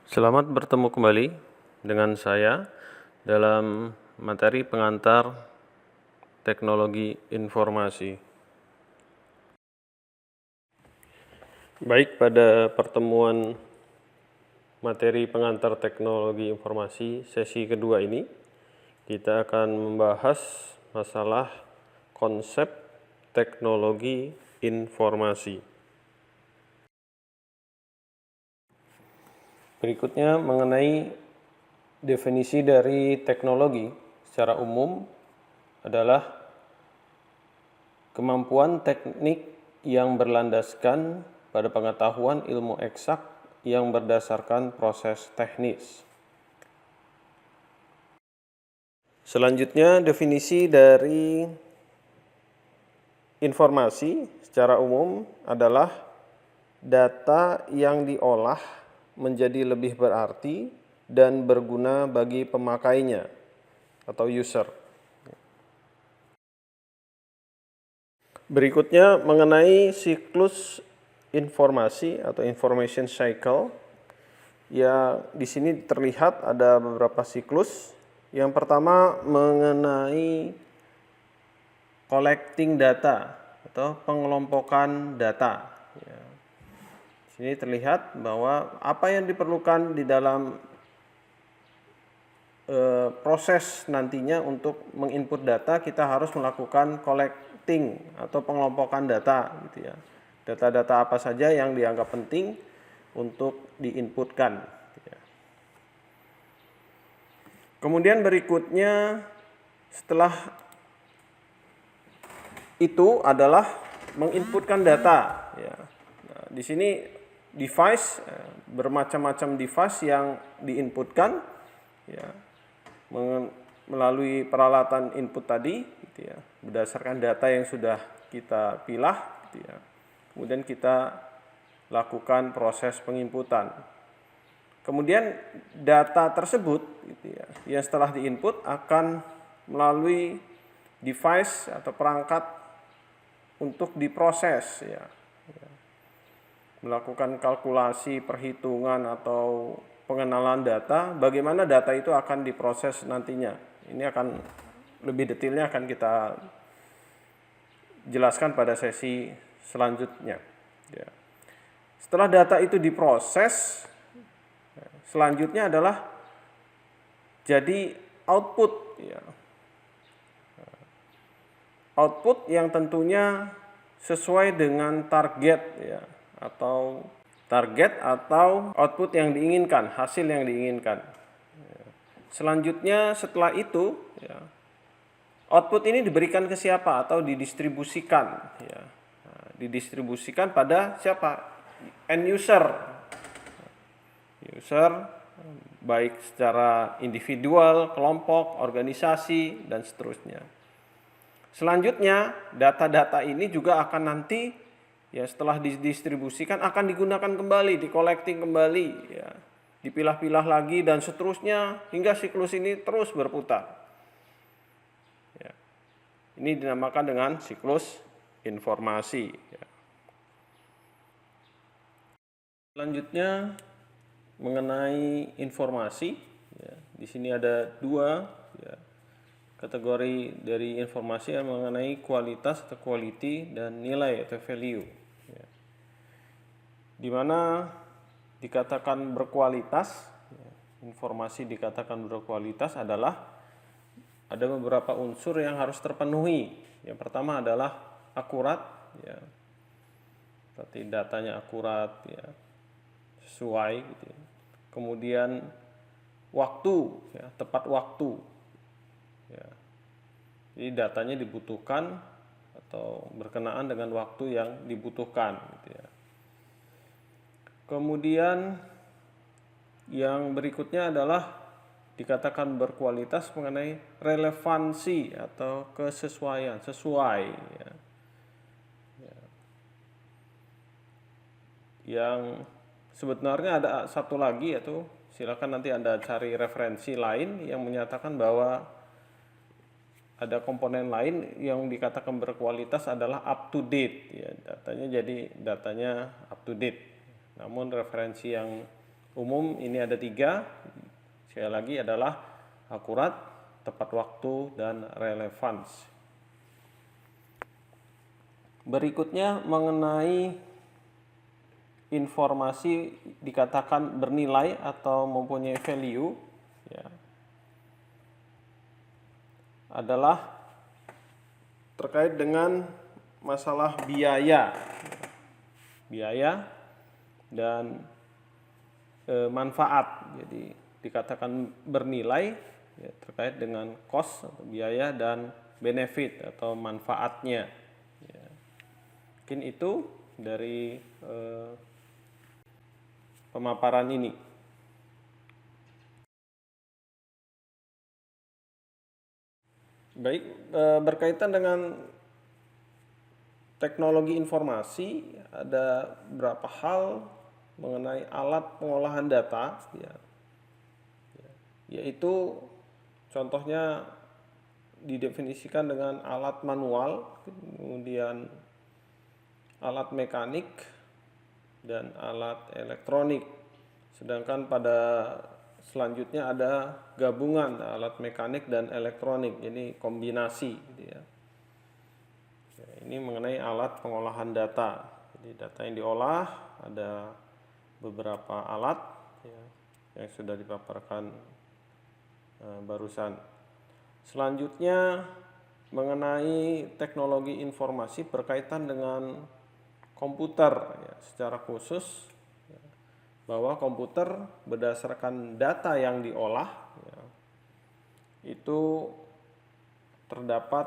Selamat bertemu kembali dengan saya dalam materi pengantar teknologi informasi. Baik, pada pertemuan materi pengantar teknologi informasi sesi kedua ini, kita akan membahas masalah konsep teknologi informasi. Berikutnya mengenai definisi dari teknologi secara umum adalah kemampuan teknik yang berlandaskan pada pengetahuan ilmu eksak yang berdasarkan proses teknis. Selanjutnya, definisi dari informasi secara umum adalah data yang diolah menjadi lebih berarti dan berguna bagi pemakainya atau user. Berikutnya mengenai siklus informasi atau information cycle. Ya, di sini terlihat ada beberapa siklus. Yang pertama mengenai collecting data atau pengelompokan data. Ya. Di sini terlihat bahwa apa yang diperlukan di dalam proses nantinya untuk menginput data, kita harus melakukan collecting atau pengelompokan data, gitu ya. Data-data apa saja yang dianggap penting untuk diinputkan. Gitu ya. Kemudian berikutnya setelah itu adalah menginputkan data. Ya. Nah, di sini device, bermacam-macam device yang diinputkan, ya, melalui peralatan input tadi, gitu ya, berdasarkan data yang sudah kita pilah, gitu ya. Kemudian kita lakukan proses penginputan. Kemudian data tersebut, gitu ya, yang setelah diinput akan melalui device atau perangkat untuk diproses, ya. Melakukan kalkulasi, perhitungan atau pengenalan data, bagaimana data itu akan diproses nantinya. Ini akan lebih detailnya akan kita jelaskan pada sesi selanjutnya. Ya. Setelah data itu diproses, selanjutnya adalah jadi output. Ya. Output yang tentunya sesuai dengan target, ya, atau output yang diinginkan, hasil yang diinginkan. Selanjutnya setelah itu, ya, output ini diberikan ke siapa atau didistribusikan, ya. Nah, didistribusikan pada siapa? End user. Baik secara individual, kelompok, organisasi, dan seterusnya. Selanjutnya, data-data ini juga akan nanti, ya, setelah didistribusikan akan digunakan kembali, di-collecting kembali, ya, dipilah-pilah lagi dan seterusnya hingga siklus ini terus berputar. Ya. Ini dinamakan dengan siklus informasi. Ya. Selanjutnya mengenai informasi, ya, di sini ada dua, ya, kategori dari informasi yang mengenai kualitas atau quality dan nilai atau value. Ya. Di mana dikatakan berkualitas, ya, informasi dikatakan berkualitas adalah ada beberapa unsur yang harus terpenuhi. Yang pertama adalah akurat, ya, berarti datanya akurat, ya, sesuai, gitu ya. Kemudian waktu, ya, tepat waktu. Ya. Jadi datanya dibutuhkan atau berkenaan dengan waktu yang dibutuhkan, gitu ya. Kemudian yang berikutnya adalah dikatakan berkualitas mengenai relevansi atau kesesuaian, sesuai, ya. Ya. Yang sebenarnya ada satu lagi, yaitu silakan nanti Anda cari referensi lain yang menyatakan bahwa ada komponen lain yang dikatakan berkualitas adalah up to date, ya, datanya jadi datanya up to date. Namun referensi yang umum ini ada 3. Sekali lagi adalah akurat, tepat waktu, dan relevansi. Berikutnya mengenai informasi dikatakan bernilai atau mempunyai value, ya, adalah terkait dengan masalah biaya dan manfaat. Jadi dikatakan bernilai ya, terkait dengan cost atau biaya dan benefit atau manfaatnya. Ya. Mungkin itu dari pemaparan ini. Baik, berkaitan dengan teknologi informasi, ada beberapa hal mengenai alat pengolahan data, ya, yaitu contohnya didefinisikan dengan alat manual, kemudian alat mekanik, dan alat elektronik. Sedangkan pada selanjutnya ada gabungan alat mekanik dan elektronik, jadi kombinasi, gitu ya. Ini mengenai alat pengolahan data. Jadi data yang diolah ada beberapa alat ya, yang sudah dipaparkan barusan. Selanjutnya mengenai teknologi informasi berkaitan dengan komputer ya, secara khusus ya, bahwa komputer berdasarkan data yang diolah ya, itu terdapat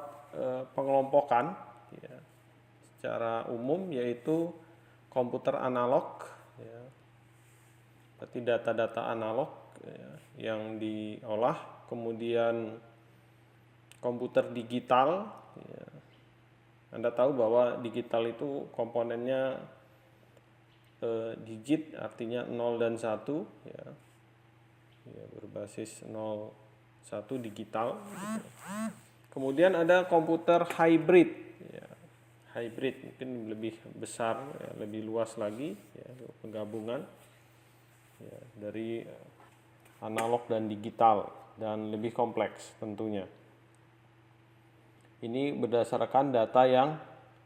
pengelompokan ya, secara umum yaitu komputer analog ya, berarti data-data analog ya, yang diolah, kemudian komputer digital ya. Anda tahu bahwa digital itu komponennya digit, artinya 0 dan 1 ya, ya berbasis 0 1 digital gitu. Kemudian ada komputer hybrid ya. Hybrid mungkin lebih besar ya, lebih luas lagi ya, penggabungan ya, dari analog dan digital dan lebih kompleks tentunya. Ini berdasarkan data yang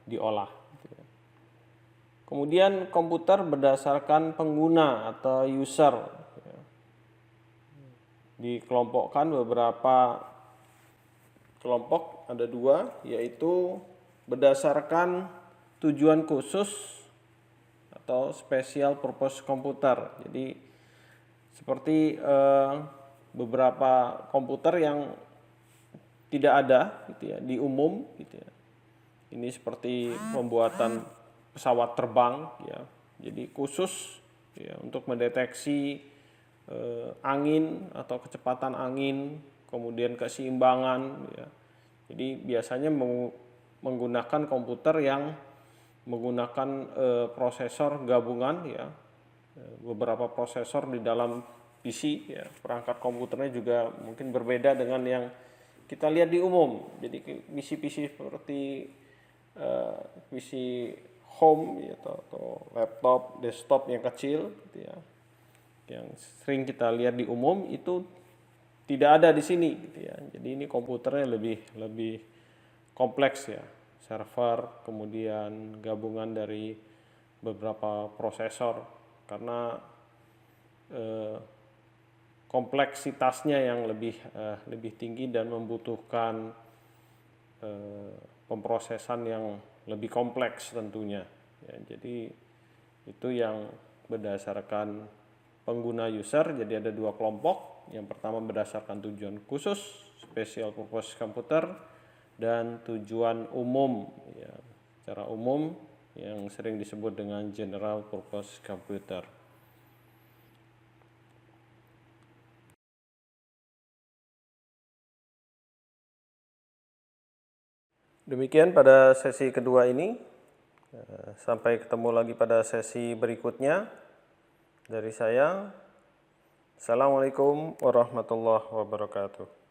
diolah. Kemudian komputer berdasarkan pengguna atau user. Dikelompokkan beberapa kelompok, ada 2, yaitu berdasarkan tujuan khusus atau special purpose komputer. Jadi seperti beberapa komputer yang tidak ada gitu ya, di umum gitu ya. Ini seperti pembuatan pesawat terbang ya. Jadi khusus ya untuk mendeteksi angin atau kecepatan angin, kemudian keseimbangan ya. Jadi biasanya menggunakan komputer yang menggunakan prosesor gabungan ya. Beberapa prosesor di dalam PC ya. Perangkat komputernya juga mungkin berbeda dengan yang kita lihat di umum. Jadi PC-PC seperti PC home ya, atau laptop, desktop yang kecil gitu ya, yang sering kita lihat di umum itu tidak ada di sini gitu ya. Jadi ini komputernya lebih kompleks ya, server, kemudian gabungan dari beberapa prosesor karena kompleksitasnya yang lebih tinggi dan membutuhkan pemrosesan yang lebih kompleks tentunya ya. Jadi itu yang berdasarkan pengguna user. Jadi ada 2 kelompok. Yang pertama berdasarkan tujuan khusus special purpose computer dan tujuan umum ya, secara umum yang sering disebut dengan general purpose computer. Demikian pada sesi kedua ini. Sampai ketemu lagi pada sesi berikutnya. Dari saya, Assalamualaikum warahmatullahi wabarakatuh.